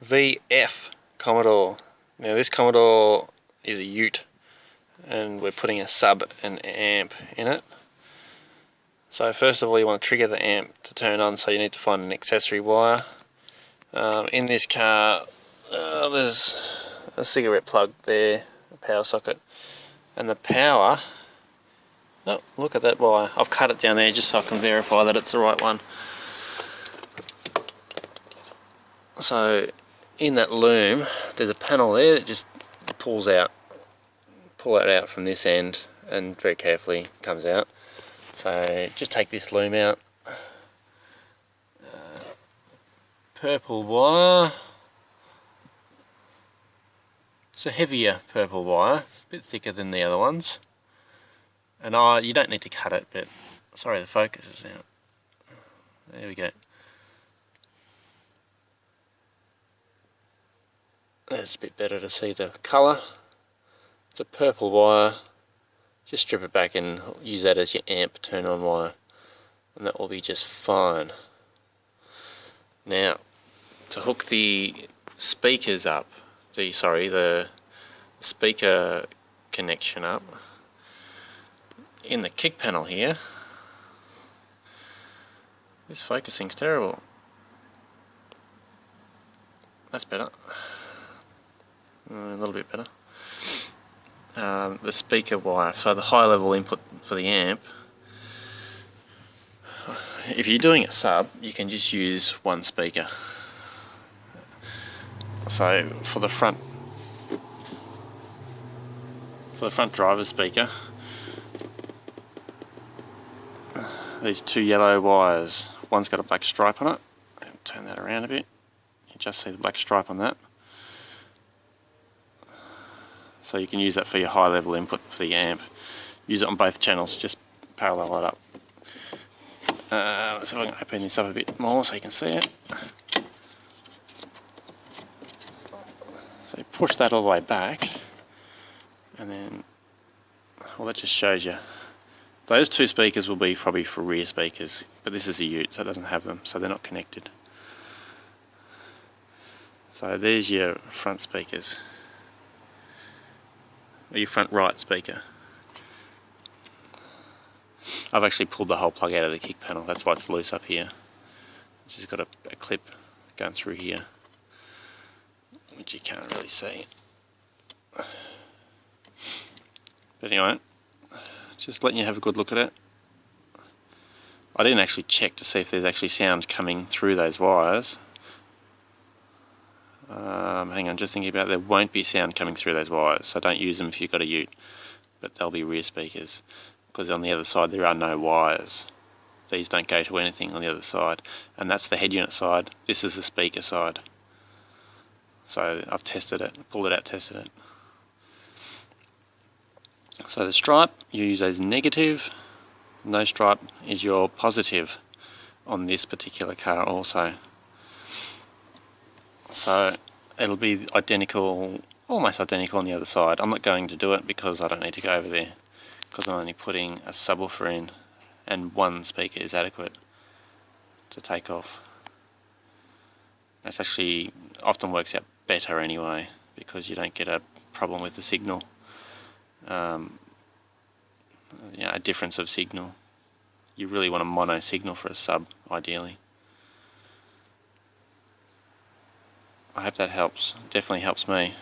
VF Commodore. Now this Commodore is a ute and we're putting a sub and amp in it. So first of all you want to trigger the amp to turn on, so you need to find an accessory wire. In this car there's a cigarette plug there, a power socket, and the power, oh look at that wire, I've cut it down there just so I can verify that it's the right one. So in that loom there's a panel there that just pull it out from this end and very carefully comes out. So just take this loom out. Purple wire, it's a heavier purple wire, a bit thicker than the other ones, and you don't need to cut it, but sorry the focus is out. There we go. It's a bit better to see the colour. It's a purple wire. Just strip it back and use that as your amp turn on wire, and that will be just fine. Now to hook the speakers up, the speaker connection up, in the kick panel here, this focusing's terrible. That's better. A little bit better. The speaker wire, so the high level input for the amp, if you're doing a sub you can just use one speaker. So for the front driver's speaker, these two yellow wires, one's got a black stripe on it. Turn that around a bit, you just see the black stripe on that. So you can use that for your high level input for the amp. Use it on both channels, just parallel it up. Let's see if I can open this up a bit more so you can see it. So you push that all the way back, and then, well, that just shows you. Those two speakers will be probably for rear speakers, but this is a ute so it doesn't have them, so they're not connected. So there's your front speakers, or your front right speaker. I've actually pulled the whole plug out of the kick panel, that's why it's loose up here. It's just got a clip going through here, which you can't really see. But anyway, just letting you have a good look at it. I didn't actually check to see if there's actually sound coming through those wires. Hang on, just thinking about it, there won't be sound coming through those wires, so don't use them if you've got a ute, but they'll be rear speakers, because on the other side there are no wires. These don't go to anything on the other side, and that's the head unit side, this is the speaker side. So I've tested it, pulled it out, tested it. So the stripe you use as negative, no stripe is your positive on this particular car also. So it'll be identical, almost identical on the other side. I'm not going to do it because I don't need to go over there, because I'm only putting a subwoofer in and one speaker is adequate to take off. That's actually often works out better anyway, because you don't get a problem with the signal, a difference of signal. You really want a mono signal for a sub, ideally. I hope that helps. Definitely helps me.